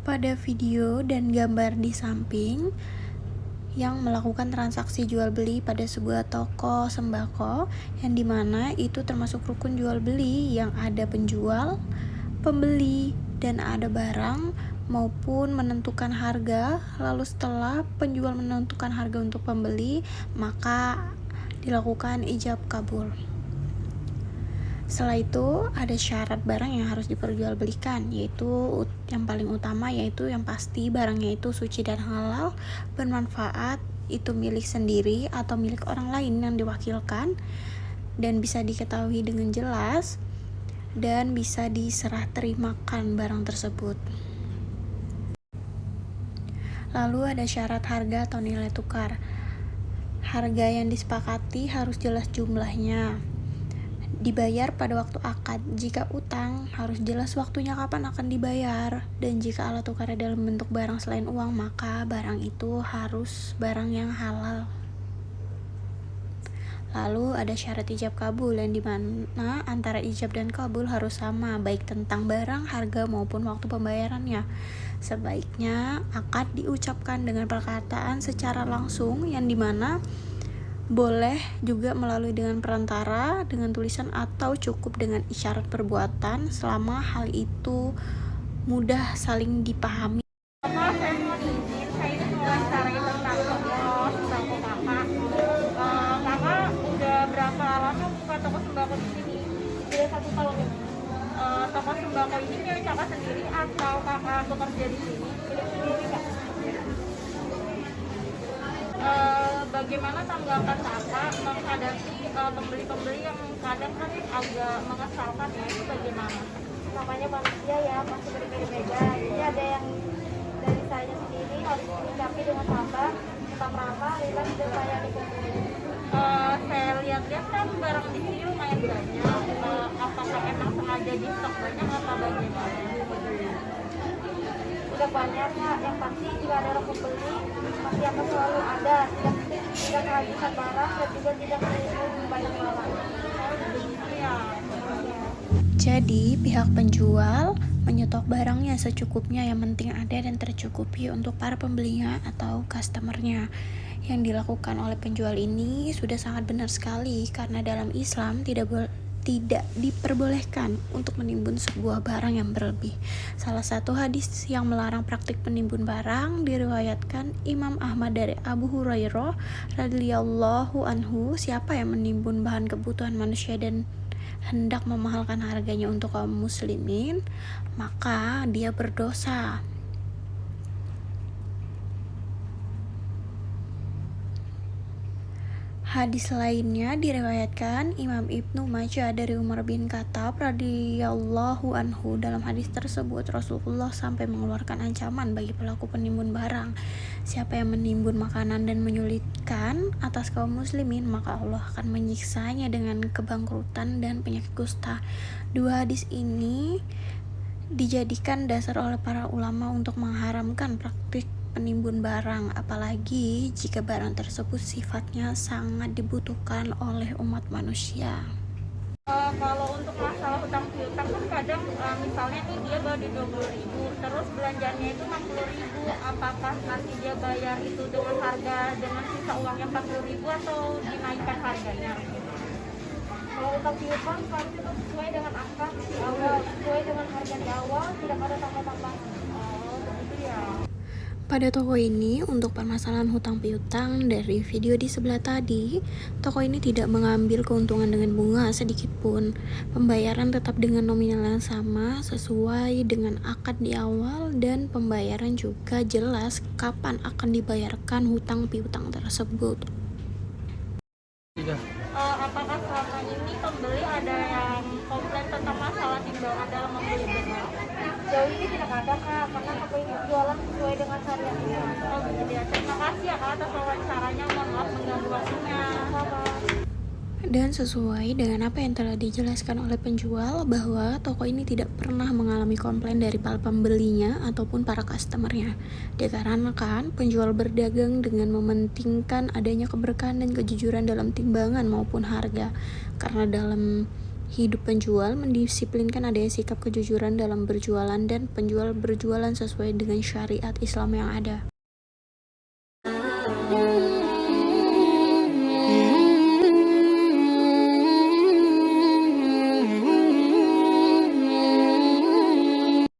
Pada video dan gambar di samping yang melakukan transaksi jual beli pada sebuah toko sembako, yang dimana itu termasuk rukun jual beli yang ada penjual, pembeli, dan ada barang maupun menentukan harga. Lalu setelah penjual menentukan harga untuk pembeli, maka dilakukan ijab kabul. Setelah itu ada syarat barang yang harus diperjualbelikan, yaitu yang paling utama yaitu yang pasti barangnya itu suci dan halal, bermanfaat, itu milik sendiri atau milik orang lain yang diwakilkan, dan bisa diketahui dengan jelas, dan bisa diserah terimakan barang tersebut. Lalu ada syarat harga atau nilai tukar. Harga yang disepakati harus jelas jumlahnya, dibayar pada waktu akad. Jika utang, harus jelas waktunya kapan akan dibayar. Dan jika alat tukarnya dalam bentuk barang selain uang, maka barang itu harus barang yang halal. Lalu ada syarat ijab kabul, yang dimana antara ijab dan kabul harus sama, baik tentang barang, harga, maupun waktu pembayarannya. Sebaiknya akad diucapkan dengan perkataan secara langsung, yang dimana boleh juga melalui dengan perantara, dengan tulisan, atau cukup dengan isyarat perbuatan selama hal itu mudah saling dipahami. Saya mohon izin, saya ini mewawancarai tentang toko sembako kakak. Kakak udah berapa lama buka toko sembako di sini? Sudah 1 tahun. Toko sembako ini milik kakak sendiri atau kakak bekerja di sini? Milik sendiri, Kak. Bagaimana tanggapan kakak menghadapi pembeli-pembeli yang kadang kan agak mengesalkan ya, itu bagaimana? Namanya manusia ya, pasti berbeda-beda. Jadi ada yang dari saya sendiri harus menyikapi dengan sabar, tetap ramah, rileks, dan sayang pembeli. Saya lihat-lihat kan barang di sini lumayan banyak. Apakah emang sengaja di stok banyak atau bagaimana? Sudah banyak Kak, yang pasti jika ada orang pembeli pasti akan selalu ada, tidak kehabisan barang dan juga tidak menimbulkan banyak barang. Iya. Jadi pihak penjual menyetok barangnya secukupnya, yang penting ada dan tercukupi untuk para pembelinya atau customernya. Yang dilakukan oleh penjual ini sudah sangat benar sekali, karena dalam Islam tidak diperbolehkan untuk menimbun sebuah barang yang berlebih. Salah satu hadis yang melarang praktik penimbun barang diriwayatkan Imam Ahmad dari Abu Hurairah radhiyallahu anhu, siapa yang menimbun bahan kebutuhan manusia dan hendak memahalkan harganya untuk kaum muslimin, maka dia berdosa. Hadis lainnya diriwayatkan Imam Ibnu Majah dari Umar bin Khattab radhiyallahu anhu. Dalam hadis tersebut Rasulullah sampai mengeluarkan ancaman bagi pelaku penimbun barang. Siapa yang menimbun makanan dan menyulitkan atas kaum muslimin, maka Allah akan menyiksanya dengan kebangkrutan dan penyakit kusta. Dua hadis ini dijadikan dasar oleh para ulama untuk mengharamkan praktik penimbun barang, apalagi jika barang tersebut sifatnya sangat dibutuhkan oleh umat manusia. Kalau untuk masalah hutang piutang kan kadang misalnya nih dia bawa di 20.000, terus belanjanya itu 60.000, apakah nanti dia bayar itu dengan harga dengan sisa uangnya 40.000 atau dinaikkan harganya? Kalau utang piutang pasti itu sesuai dengan angka di awal, sesuai dengan harga di awal, tidak ada tambah-tambahan. Begitu ya. Pada toko ini, untuk permasalahan hutang piutang dari video di sebelah tadi, toko ini tidak mengambil keuntungan dengan bunga sedikit pun. Pembayaran tetap dengan nominal yang sama sesuai dengan akad di awal, dan pembayaran juga jelas kapan akan dibayarkan hutang piutang tersebut. Apakah selama ini pembeli ada yang komplain tentang masalah timbangan dalam membeli barang? Jauh Sejauh ini tidak ada kak, karena kami jualan sesuai dengan syariatnya. Oh gitu ya. Terima kasih ya kak atas wawancaranya. Mohon maaf mengganggu waktunya. Sama. Dan sesuai dengan apa yang telah dijelaskan oleh penjual, bahwa toko ini tidak pernah mengalami komplain dari para pembelinya ataupun para customernya. Dikarenakan penjual berdagang dengan mementingkan adanya keberkahan dan kejujuran dalam timbangan maupun harga. Karena dalam hidup penjual mendisiplinkan adanya sikap kejujuran dalam berjualan dan penjual berjualan sesuai dengan syariat Islam yang ada.